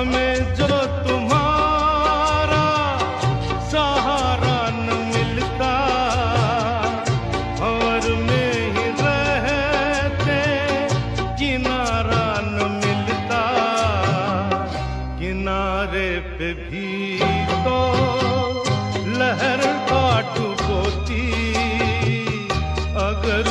हमें जो तुम्हारा सहारा न मिलता, और में ही रहते किनारा न मिलता। किनारे पे भी तो लहर काट बोती, अगर